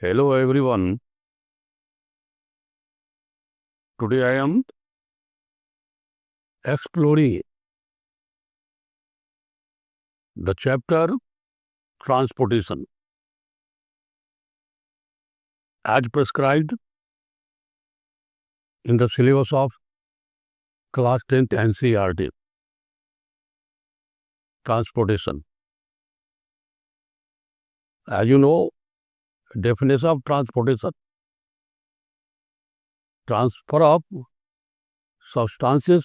Hello everyone. Today I am exploring the chapter transportation as prescribed in the syllabus of class 10th NCERT. Transportation. As you know, definition of transportation: transfer of substances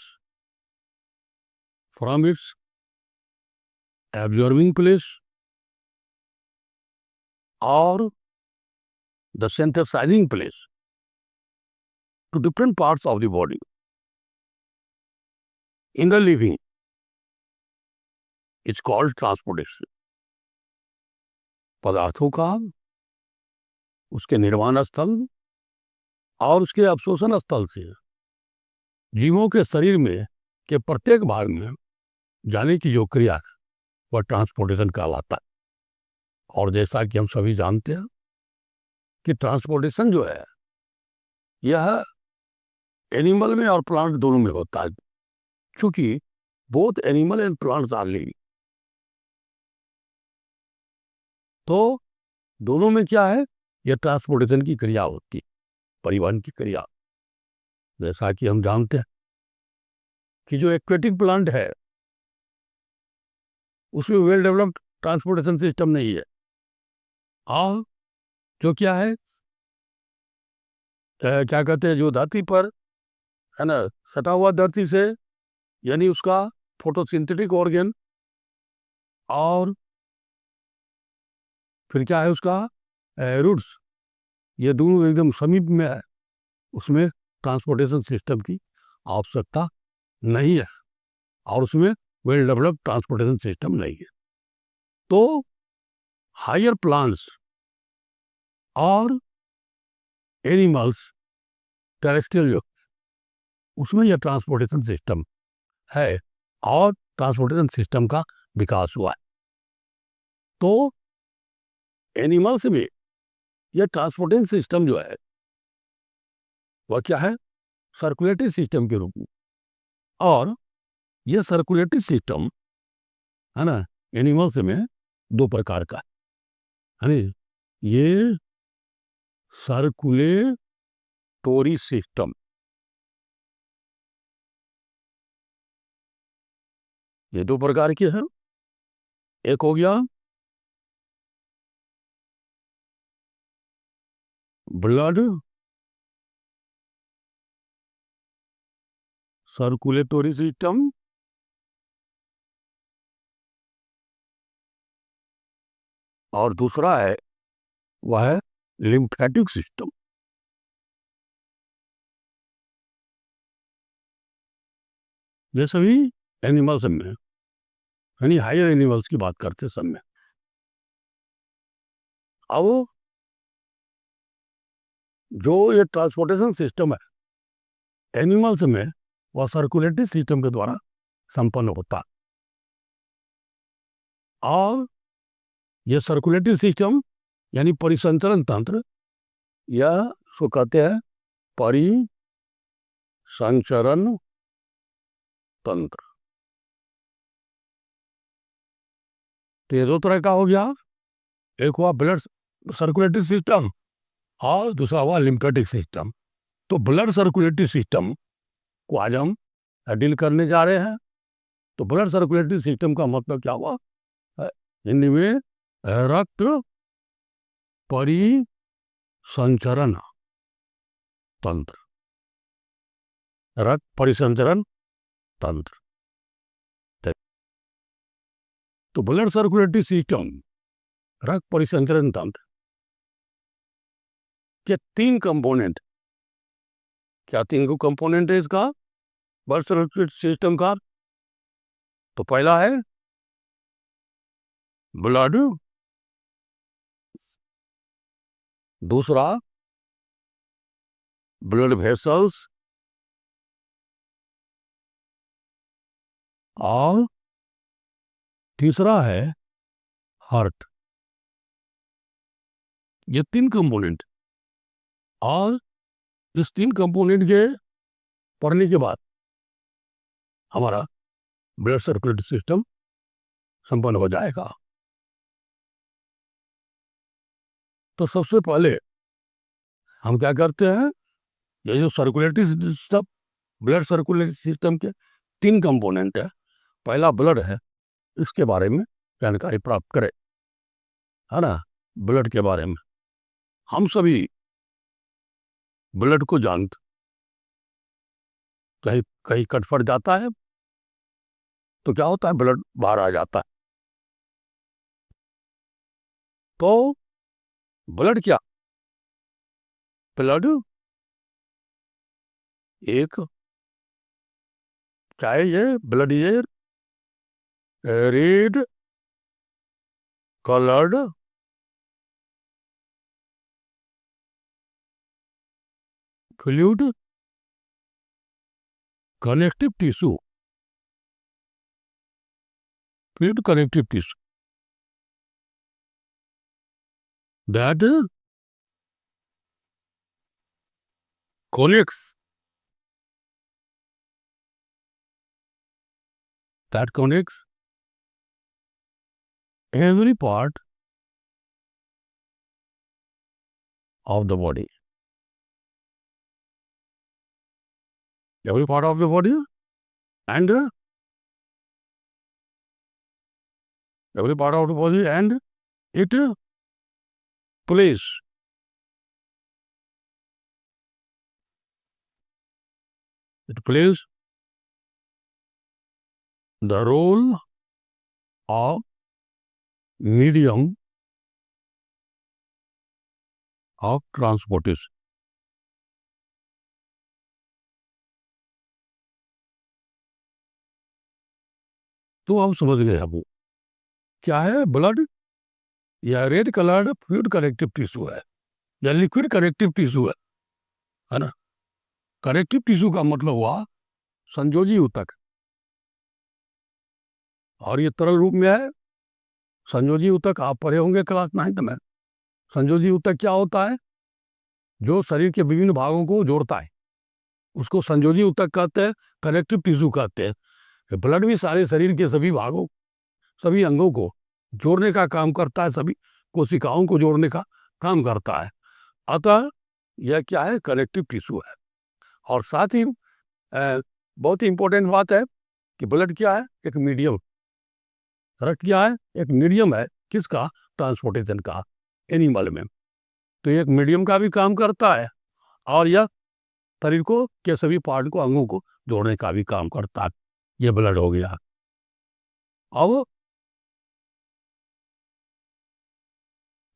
from its absorbing place or the synthesizing place to different parts of the body. In the living, it's called transportation. पदार्थों का उसके निर्माण स्थल और उसके अवशोषण स्थल से जीवों के शरीर में के प्रत्येक भाग में जाने की जो क्रिया है वह ट्रांसपोर्टेशन कहलाता है। और जैसा कि हम सभी जानते हैं कि ट्रांसपोर्टेशन जो है यह एनिमल में और प्लांट दोनों में होता है, क्योंकि both animal and plants are living. तो दोनों में क्या है, यह ट्रांसपोर्टेशन की क्रिया होती है, परिवहन की क्रिया। जैसा कि हम जानते हैं कि जो एक्वेटिक प्लांट है उसमें वेल डेवलप्ड ट्रांसपोर्टेशन सिस्टम नहीं है, और जो क्या है क्या कहते हैं, जो धरती पर है ना सटा हुआ धरती से, यानी उसका फोटोसिंथेटिक ऑर्गन, और फिर क्या है उसका रूट्स, ये दोनों एकदम समीप में है, उसमें ट्रांसपोर्टेशन सिस्टम की आवश्यकता नहीं है और उसमें वेल डेवलप्ड ट्रांसपोर्टेशन सिस्टम नहीं है। तो हायर प्लांट्स और एनिमल्स टेरेस्ट्रियल जो उसमें यह ट्रांसपोर्टेशन सिस्टम है और ट्रांसपोर्टेशन सिस्टम का विकास हुआ है। तो एनिमल्स में यह ट्रांसपोर्टेशन सिस्टम जो है वह क्या है, सर्कुलेटरी सिस्टम के रूप में। और यह सर्कुलेटरी सिस्टम है ना एनिमल्स में दो प्रकार का है। ये सर्कुलेटरी सिस्टम, ये दो प्रकार के हैं। एक हो गया ब्लड सर्कुलेटरी सिस्टम, और दूसरा है वह है लिम्फेटिक सिस्टम। ये सभी एनिमल्स में, यानी हायर एनिमल्स की बात करते सब में। अब जो ये ट्रांसपोर्टेशन सिस्टम है एनिमल्स में, वह सर्कुलेटरी सिस्टम के द्वारा संपन्न होता है। और यह सर्कुलेटरी सिस्टम यानी परिसंचरण तंत्र, यह सो कहते हैं परिसंचरण तंत्र। तो ये दो तरह का हो गया, एक हुआ ब्लड सर्कुलेटरी सिस्टम और दूसरा हुआ लिम्फेटिक सिस्टम। तो ब्लड सर्कुलेटरी सिस्टम को आज हम डील करने जा रहे हैं। तो ब्लड सर्कुलेटरी सिस्टम का मतलब क्या हुआ, हिंदी में रक्त परिसंचरण तंत्र, रक्त परिसंचरण तंत्र। तो ब्लड सर्कुलेटरी सिस्टम, रक्त परिसंचरण तंत्र के तीन कंपोनेंट, क्या तीन को कंपोनेंट है इसका ब्लड सर्कुलेटरी सिस्टम का? तो पहला है ब्लड, दूसरा ब्लड वेसल्स, और तीसरा है हार्ट। ये तीन कंपोनेंट, और इस तीन कंपोनेंट के पढ़ने के बाद हमारा ब्लड सर्कुलेटरी सिस्टम संपन्न हो जाएगा। तो सबसे पहले हम क्या करते हैं, ये जो circulatory system, blood circulatory system के तीन कंपोनेंट है। पहला ब्लड है, इसके बारे में जानकारी प्राप्त करें, है ना। ब्लड के बारे में हम सभी ब्लड को जानते, कहीं कहीं कट फट जाता है तो क्या होता है, ब्लड बाहर आ जाता है। तो ब्लड क्या, ब्लड एक, क्या है ये, ब्लड ये red coloured fluid connective tissue, fluid connective tissue that connects every part of the body, every part of the body, and every part of the body, and it plays it plays the role of medium of transportation. तो हम समझ गए, हम क्या है blood, या red coloured fluid connective tissue है, या लिक्विड कनेक्टिव टिश्यू है ना। कनेक्टिव टिश्यू का मतलब हुआ संयोजी ऊतक, और ये तरल रूप में है। संयोजी ऊतक आप पढ़े होंगे क्लास 9th में। संयोजी ऊतक क्या होता है, जो शरीर के विभिन्न भागों को जोड़ता है, उसको संयोजी ऊतक कहते हैं, कनेक्टिव टिश्यू कहते हैं। ब्लड भी सारे शरीर के सभी भागों, सभी अंगों को जोड़ने का काम करता है, सभी कोशिकाओं को जोड़ने का काम करता है। अतः यह क्या है, कनेक्टिव टिश्यू है। और साथ ही बहुत ही इंपॉर्टेंट बात है कि ब्लड क्या है, एक मीडियम, रक्त क्या है, एक मीडियम है, किसका, ट्रांसपोर्टेशन का, एनिमल में। तो एक मीडियम का भी काम करता है, और यह शरीर को के सभी पार्ट को, अंगों को जोड़ने का भी काम करता है। ये ब्लड हो गया। अब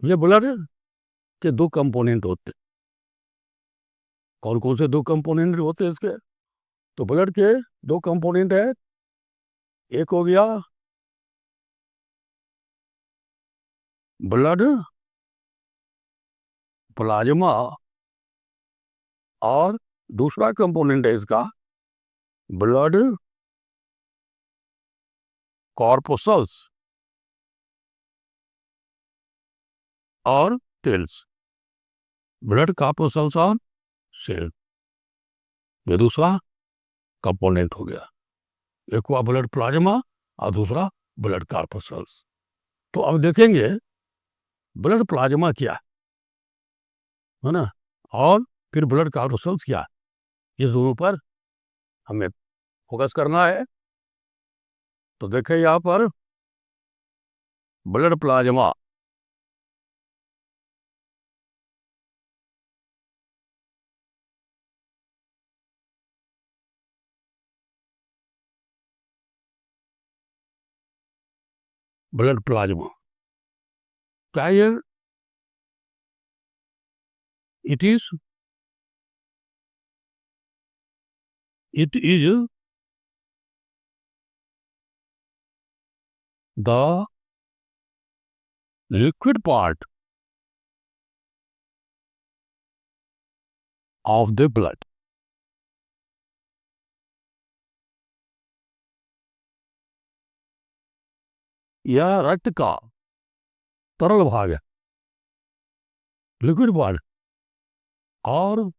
ये ब्लड के दो कंपोनेंट होते, कौन कौन से दो कंपोनेंट होते हैं इसके, तो ब्लड के दो कंपोनेंट है। एक हो गया ब्लड प्लाज्मा, और दूसरा कंपोनेंट है इसका ब्लड कॉर्पोसल्स और सेल्स। ब्लड कॉर्पोसल्स और सेल, ये दूसरा कंपोनेंट हो गया। एक हुआ ब्लड प्लाज्मा और दूसरा ब्लड कॉर्पोसल्स। तो अब देखेंगे ब्लड प्लाज्मा क्या है ना, और फिर ब्लड कॉर्पोसल्स क्या है, इस दोनों पर हमें फोकस करना है। तो देखें यहाँ पर ब्लड प्लाज्मा, ब्लड प्लाज्मा क्या है, it is the liquid part of the blood। यह रक्त का तरल भाग है, लिक्विड पार्ट। और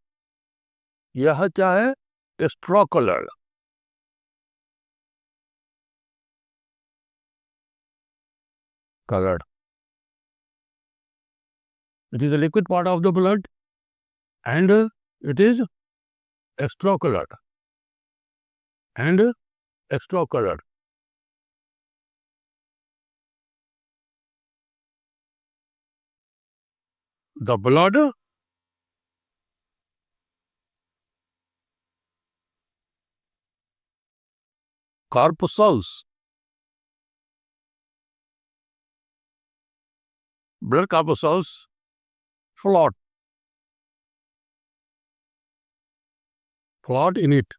यह क्या है? Straw colour. Colored. It is a liquid part of the blood and it is extra colored. And extra colored. The blood corpuscles. Blood corpuscles float. Float in it.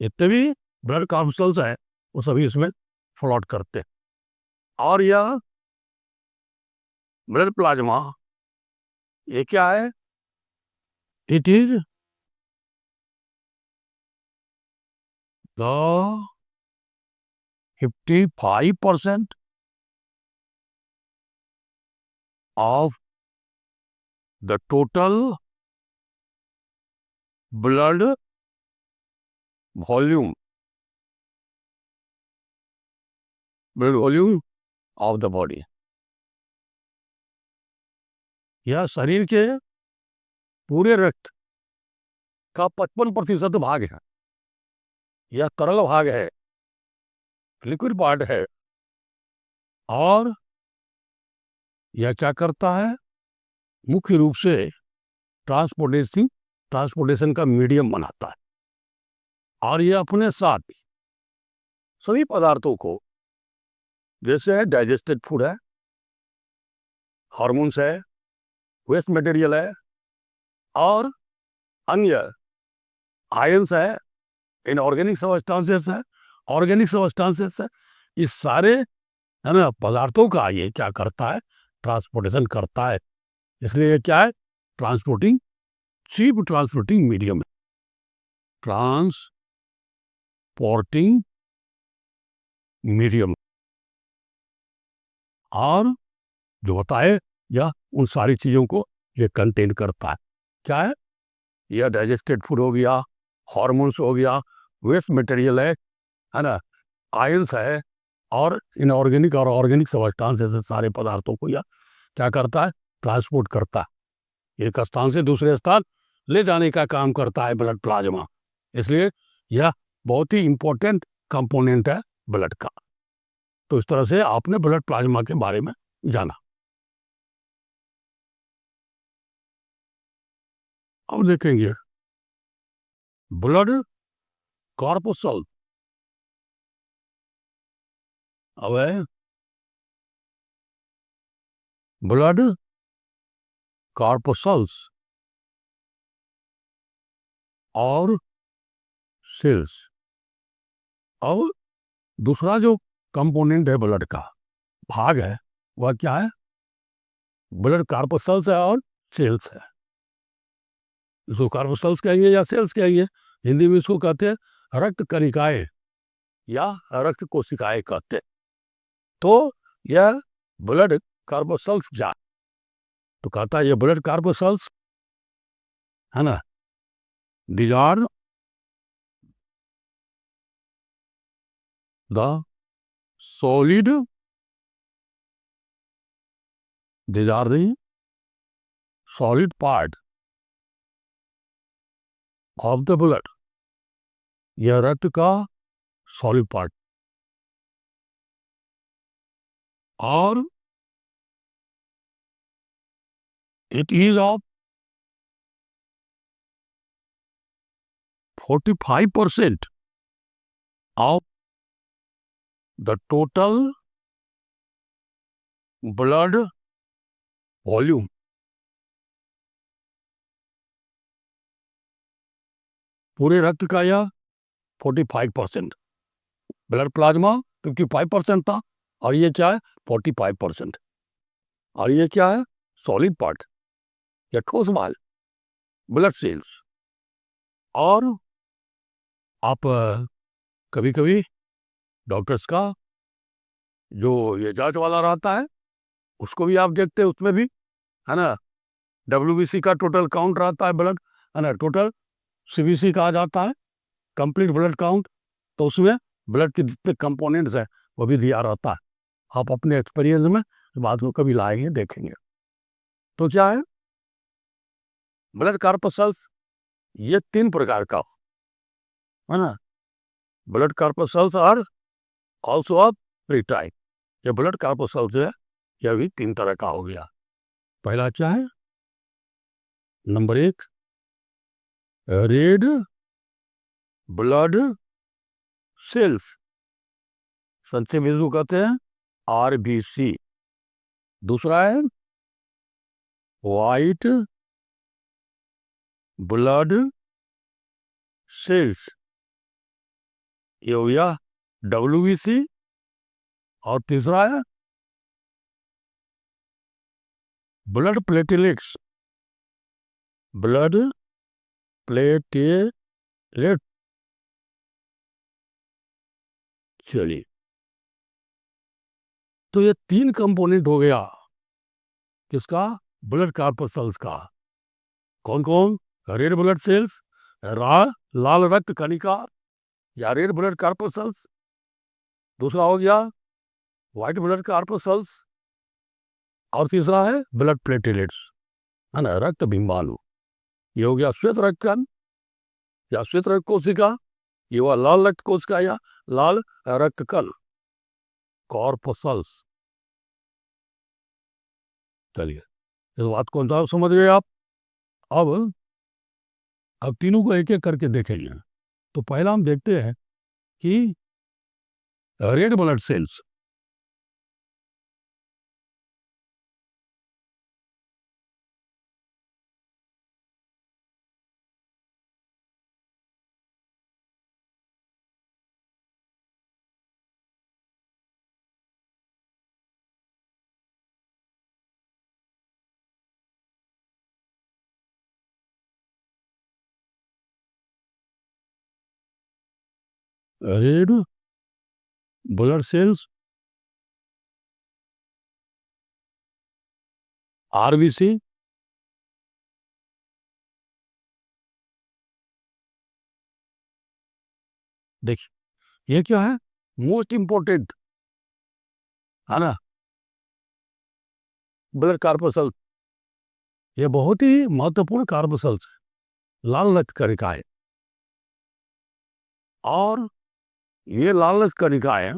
जितने भी ब्लड कॉर्पस्कल्स है वो सभी इसमें फ्लोट करते हैं। और यह ब्लड प्लाज्मा ये क्या है? It is the 55% of the total blood volume of the body। यह शरीर के पूरे रक्त का 55% भाग है। यह तरल भाग है, लिक्विड पार्ट है। और यह क्या करता है? मुख्य रूप से ट्रांसपोर्टेशन का मीडियम बनाता है। और यह अपने साथ सभी पदार्थों को, जैसे है डाइजेस्टेड फूड है, हार्मोन्स है, वेस्ट मटेरियल है और अन्य आयंस है, इनऑर्गेनिक सब्सटेंसेस है, ऑर्गेनिक सब्सटेंसेस है, इस सारे है ना पदार्थों का ये क्या करता है? ट्रांसपोर्टेशन करता है। इसलिए क्या है? Cheap transporting medium. Transporting medium. और जो होता है यह उन सारी चीजों को ये कंटेन करता है। क्या है? यह डाइजेस्टेड फूड हो गया, हार्मोन्स हो गया, वेस्ट मटेरियल है ना, आयंस है और इनऑर्गेनिक और ऑर्गेनिक सब्सटेंसेस सारे पदार्थों को यह क्या करता है? ट्रांसपोर्ट करता है। एक स्थान से दूसरे स्थान ले जाने का काम करता है ब्लड प्लाज्मा। इसलिए यह बहुत ही इंपॉर्टेंट कंपोनेंट है ब्लड का। तो इस तरह से आपने ब्लड प्लाज्मा के बारे में जाना। अब देखेंगे ब्लड कॉर्पस्कल। अब है ब्लड कॉर्पस्कल्स और सेल्स। और दूसरा जो कंपोनेंट है ब्लड का भाग है वह क्या है? ब्लड कॉर्पस्कल्स है और सेल्स है। इसको कॉर्पस्कल्स कहेंगे या सेल्स कहेंगे। हिंदी में इसको कहते हैं रक्त कणिकाएं या रक्त कोशिकाएं कहते हैं। तो यह ब्लड कॉर्पस्कल्स क्या? तो कहता है ये ब्लड कॉर्पस्कल्स है ना, these are the solid, these are the solid part of the blood। यह रक्त का सॉलिड पार्ट। और it is of 45% of the total blood volume। पूरे रक्त का यह 45%। ब्लड प्लाज्मा 55% था और ये क्या है? 45%। और ये क्या है? सॉलिड पार्ट या ठोस भाग, ब्लड सेल्स। और आप कभी कभी डॉक्टर्स का जो ये जांच वाला रहता है उसको भी आप देखते हैं, उसमें भी है ना, WBC का टोटल काउंट रहता है ब्लड, है ना, टोटल CBC कहा जाता है कंप्लीट ब्लड काउंट। तो उसमें ब्लड के जितने कंपोनेंट्स हैं वो भी दिया रहता है। आप अपने एक्सपीरियंस में बात को कभी लाएंगे देखेंगे। तो क्या है ब्लड कॉर्पस्कल्स, ये 3 प्रकार का है ना, blood corpuscles are also of 3 type. ये ब्लड कॉर्पस्कल्स जो है यह भी 3 तरह का हो गया। पहला क्या है, नंबर 1 रेड ब्लड सेल्स, संक्षेप में इसको कहते हैं RBC। दूसरा है व्हाइट ब्लड सेल्स, ये हो गया WBC। और तीसरा है ब्लड प्लेटलेट्स, ब्लड प्लेटलेट। चलिए, तो ये 3 कंपोनेंट हो गया किसका, ब्लड कॉर्पस्कल्स का। कौन कौन, रेड ब्लड सेल्स, लाल रक्त कणिका या रेड ब्लड कॉर्पस्कल्स। दूसरा हो गया व्हाइट ब्लड कॉर्पस्कल्स। और तीसरा है ब्लड प्लेटलेट्स, है ना, रक्त बिंबाणु। ये हो गया श्वेत रक्त कण या श्वेत रक्त कोशिका, ये हुआ लाल रक्त कोशिका या लाल रक्त कण, कॉर्पस्कल्स। चलिए, इस बात को समझ गए आप। अब तीनों को एक एक करके देखेंगे। तो पहला हम देखते हैं कि red blood cells. Red blood cells RBC, देखिए ये क्या है, मोस्ट इंपॉर्टेंट, है ना, ब्लड कॉर्पस्कल्स। ये बहुत ही महत्वपूर्ण कॉर्पस्कल्स, लाल रक्त कणिकाएं। और ये लाल रक्त कणिकाएं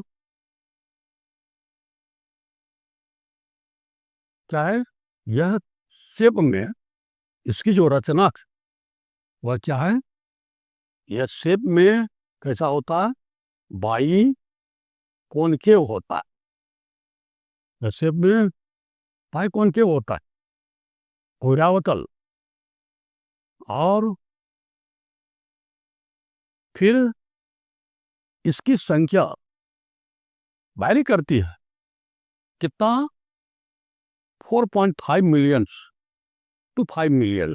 क्या है, यह शेप में, इसकी जो रचना वह क्या है, यह शेप में कैसा होता है, बाई कॉनकेव होता है। यह शेप में बाई कॉनकेव होता है, ऊर्ध्वाधर। और फिर इसकी संख्या वैरी करती है, कितना, 4.5 मिलियन टू 5 मिलियन।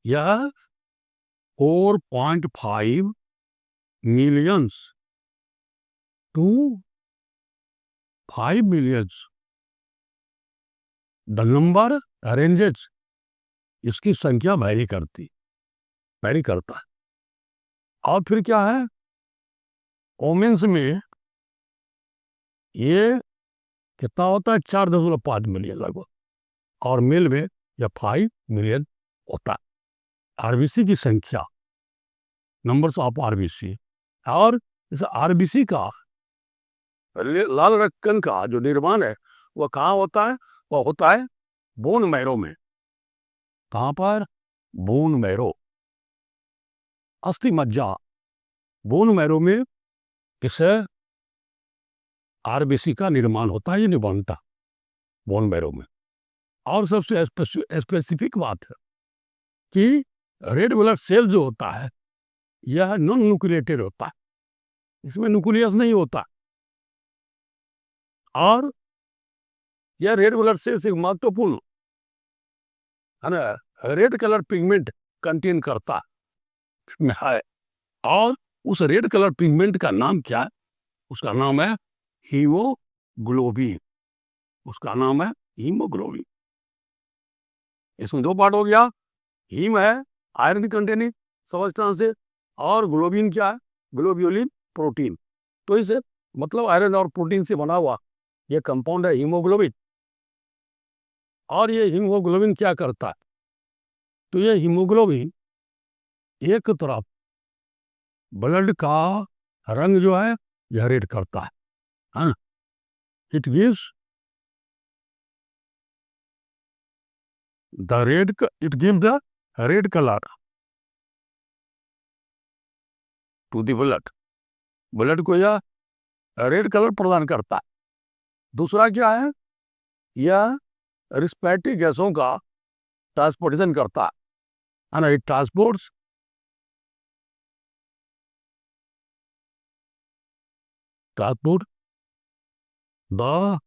यह 4.5 millions to 5 millions the number arranges, इसकी संख्या वैरी करता है। और फिर क्या है, वोमेन्स में ये कितना होता है, 4.5 मिलियन लगभग। और मेल में यह 5 मिलियन होता है। RBC की संख्या, नंबर्स ऑफ RBC। और इस RBC का, लाल रक्त कण का जो निर्माण है वह कहाँ होता है, वह होता है बोन मैरो में। कहाँ पर, बोन मैरो, अस्थि मज्जा, बोन मैरो में इसे RBC का निर्माण होता है, ये नहीं बनता बोन मैरो में। और सबसे स्पेसिफिक बात है कि रेड ब्लड सेल जो होता है यह नॉन न्यूक्लिएटेड होता है, इसमें न्यूक्लियस नहीं होता। और यह रेड ब्लड सेल्स एक महत्वपूर्ण, है ना, रेड कलर पिगमेंट कंटेन करता है। और उस रेड कलर पिगमेंट का नाम क्या है, उसका नाम है हीमोग्लोबिन। उसका नाम है हीमोग्लोबिन। इसमें दो पार्ट हो गया, हीम है आयरन कंटेनिंग सब्सटेंस है, और ग्लोबिन क्या है, ग्लोब्यूलिन प्रोटीन। तो इसे मतलब आयरन और प्रोटीन से बना हुआ ये कंपाउंड है हीमोग्लोबिन। और ये हीमोग्लोबिन क्या करता है, तो ये हीमोग्लोबिन एक तरफ ब्लड का रंग जो है यह रेड करता है, it gives the red, it gives the red colour to the blood, blood को यह रेड कलर प्रदान करता है। दूसरा क्या है, यह रिस्पिरेटरी गैसों का ट्रांसपोर्टेशन करता है ना, it transports transport the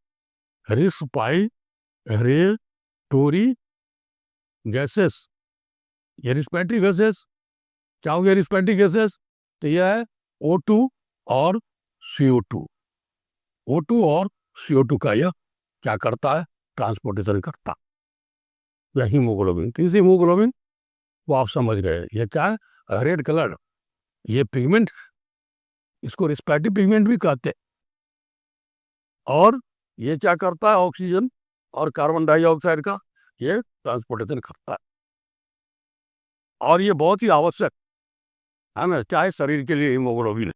respiratory gases. ये रिस्पिरेटरी गैसेस क्या हो गया, रिस्पिरेटरी गैसेस तो यह है O2 और CO2। O2 और CO2 का यह क्या करता है, ट्रांसपोर्टेशन करता है। यह हीमोग्लोबिन, किस हीमोग्लोबिन वो आप समझ गए, ये क्या है, रेड कलर, ये पिगमेंट, इसको रिस्पिरेटरी पिगमेंट भी कहते हैं। और ये क्या करता है, ऑक्सीजन और कार्बन डाइऑक्साइड का ये ट्रांसपोर्टेशन करता है। और ये बहुत ही आवश्यक है ना, चाहे शरीर के लिए हीमोग्लोबिन है।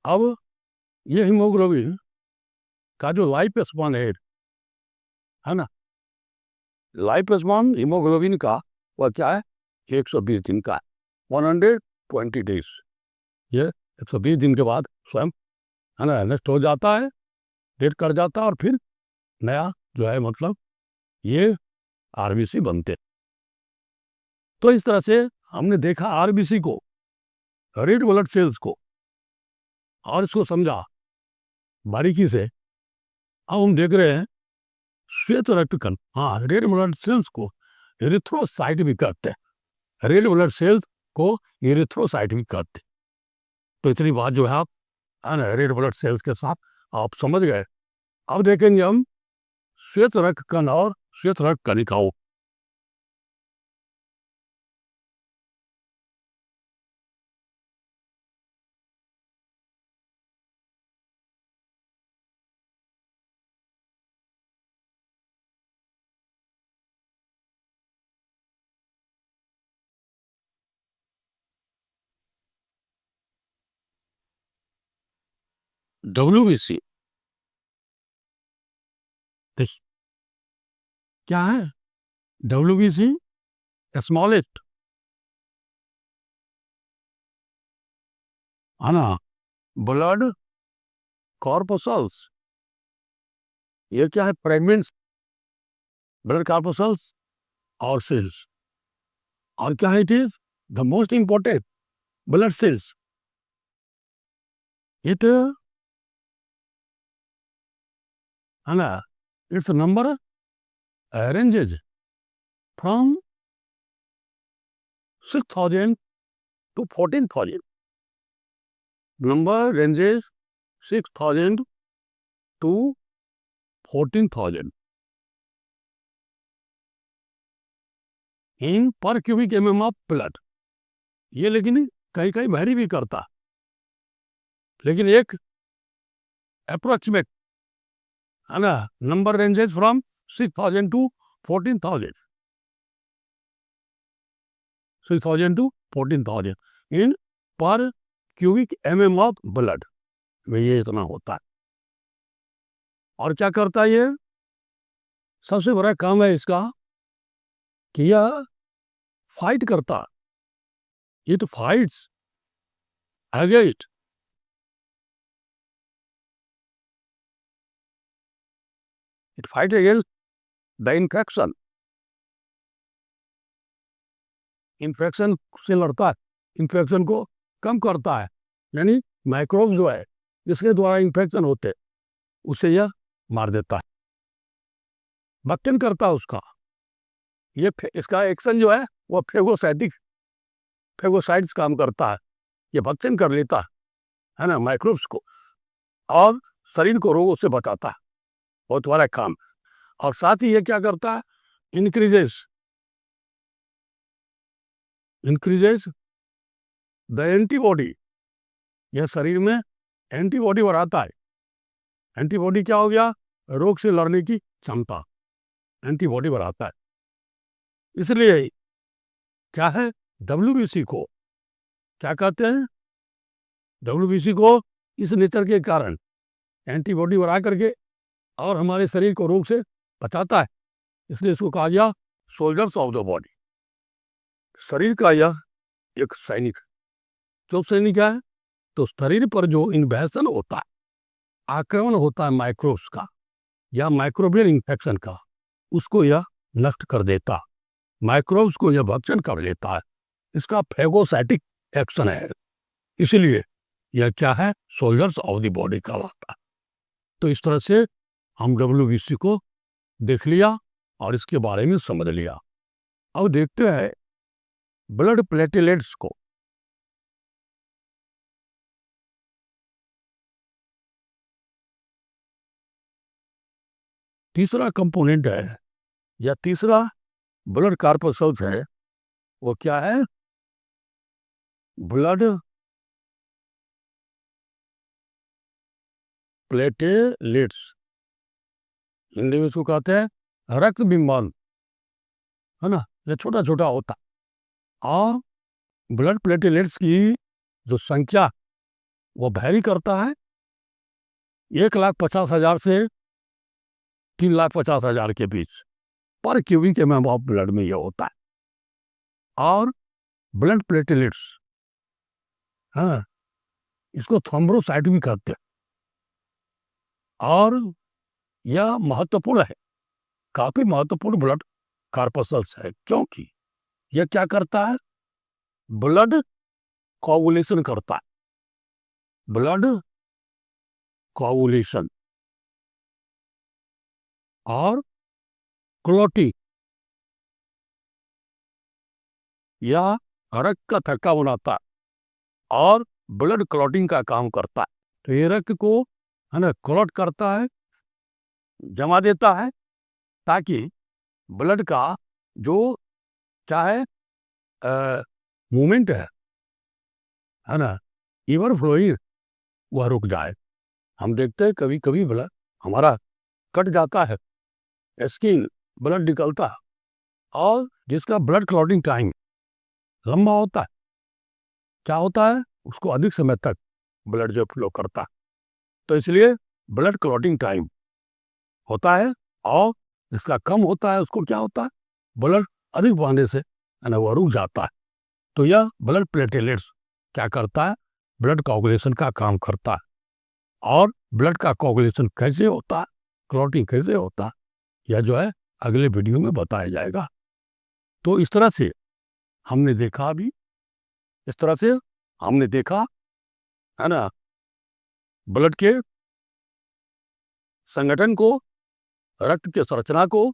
अब ये हीमोग्लोबिन का जो लाइफ स्पान है ना, लाइफ स्पान हीमोग्लोबिन का वह क्या है, 120 दिन का है, 120 डेज। ये 120 दिन के बाद स्वयं है ना नष्ट हो जाता है, डेड कर जाता है, और फिर नया जो है मतलब ये आरबीसी बनते। तो इस तरह से हमने देखा आरबीसी को, रेड ब्लड सेल्स को, और इसको समझा बारीकी से। अब हम देख रहे हैं श्वेत रक्त कण, हाँ रेड ब्लड सेल्स को एरिथ्रोसाइट भी कहते हैं, रेड ब्लड सेल्स को एरिथ्रोसाइट भी कहते हैं। तो इतनी बात जो है आप रेड ब्लड सेल्स के साथ आप समझ गए। अब देखेंगे हम श्वेत रक्त कण और श्वेत रक्त कणिकाओं। WBC देखिए क्या है, WBC स्मॉलेस्ट है ना, ब्लड कॉर्पसल्स, ये क्या है, फ्रेगमेंट्स ब्लड कॉर्पसल्स और सेल्स। और क्या है, it is the most important blood cells, it है ना, it's number ranges from 6,000 to 14,000, number ranges 6,000 to 14,000 in per cubic mm of blood। ये लेकिन कहीं कहीं वैरी भी करता, लेकिन एक अप्रोक्सीमेट है ना, number ranges from 6,000 to 14,000, 6,000 to 14,000 in per cubic mm of blood में ये इतना होता है। और क्या करता है ये, सबसे बड़ा काम है इसका कि यह फाइट करता, it fights against it fight against the infection, infection से लड़ता है, इन्फेक्शन को कम करता है, यानी माइक्रोब जो है जिसके द्वारा इन्फेक्शन होते उसे यह मार देता है, भक्षण करता है उसका। ये इसका एक्शन जो है वह फेगोसाइट्स काम करता है, ये भक्षण कर लेता है ना माइक्रोब्स को, और शरीर को रोगों से बचाता है, बहुत बड़ा काम। और साथ ही ये क्या करता है, इंक्रीजेस द एंटीबॉडी, यह शरीर में एंटीबॉडी बढ़ाता है। एंटीबॉडी क्या हो गया, रोग से लड़ने की क्षमता, एंटीबॉडी बढ़ाता है। इसलिए क्या है, डब्ल्यूबीसी को क्या कहते हैं, डब्ल्यूबीसी को इस नेचर के कारण एंटीबॉडी बढ़ा करके और हमारे शरीर को रोग से बचाता है, इसलिए इसको कहा गया सोल्जर्स ऑफ द बॉडी। शरीर का यह एक सैनिक, जो सैनिक है, तो शरीर पर जो इन्वेशन होता है, आक्रमण होता है माइक्रोब्स का या माइक्रोबियल इन्फेक्शन का, उसको यह नष्ट कर देता, माइक्रोब्स को यह भक्षण कर लेता है। इसका फेगोसाइटिक एक्शन है, इसलिए यह क्या है, सोल्जर्स ऑफ द बॉडी का वास्ता। तो इस तरह से हम डब्ल्यूबीसी को देख लिया और इसके बारे में समझ लिया। अब देखते हैं ब्लड प्लेटलेट्स को। तीसरा कंपोनेंट है या तीसरा ब्लड कार्पस्कल्स है, वो क्या है, ब्लड प्लेटलेट्स। हिंदी में इसको कहते हैं रक्त बिंबन, है ना, ये छोटा छोटा होता। और ब्लड प्लेटलेट्स की जो संख्या वो वैरी करता है 1,50,000 से 3,50,000 के बीच पर क्यूबिक एमएम ऑफ ब्लड में ये होता है। और ब्लड प्लेटलेट्स, हाँ, इसको थ्रोम्बोसाइट भी कहते हैं। और यह महत्वपूर्ण है, काफी महत्वपूर्ण ब्लड कार्पस्कल्स है, क्योंकि यह क्या करता है, ब्लड कोगुलेशन करता है, ब्लड कोगुलेशन और क्लॉटिंग या रक्त का थक्का बनाता है और ब्लड क्लॉटिंग का काम करता है। तो ये रक्त को, है ना, क्लॉट करता है, जमा देता है, ताकि ब्लड का जो चाहे मूवमेंट है ना, इवर फ्लोइंग, वह रुक जाए। हम देखते हैं कभी कभी ब्लड हमारा कट जाता है, स्किन, ब्लड निकलता है, और जिसका ब्लड क्लॉटिंग टाइम लंबा होता है, क्या होता है, उसको अधिक समय तक ब्लड जो फ्लो करता है। तो इसलिए ब्लड क्लॉटिंग टाइम होता है, और इसका कम होता है, उसको क्या होता है, ब्लड अधिक बहने से, है ना, वह रुक जाता है। तो यह ब्लड प्लेटलेट्स क्या करता है, ब्लड कोगुलेशन का काम करता है। और ब्लड का कोगुलेशन कैसे होता है, क्लॉटिंग कैसे होता है, यह जो है अगले वीडियो में बताया जाएगा। तो इस तरह से हमने देखा, अभी इस तरह से हमने देखा, है ना, ब्लड के संगठन को, रक्त के संरचना को,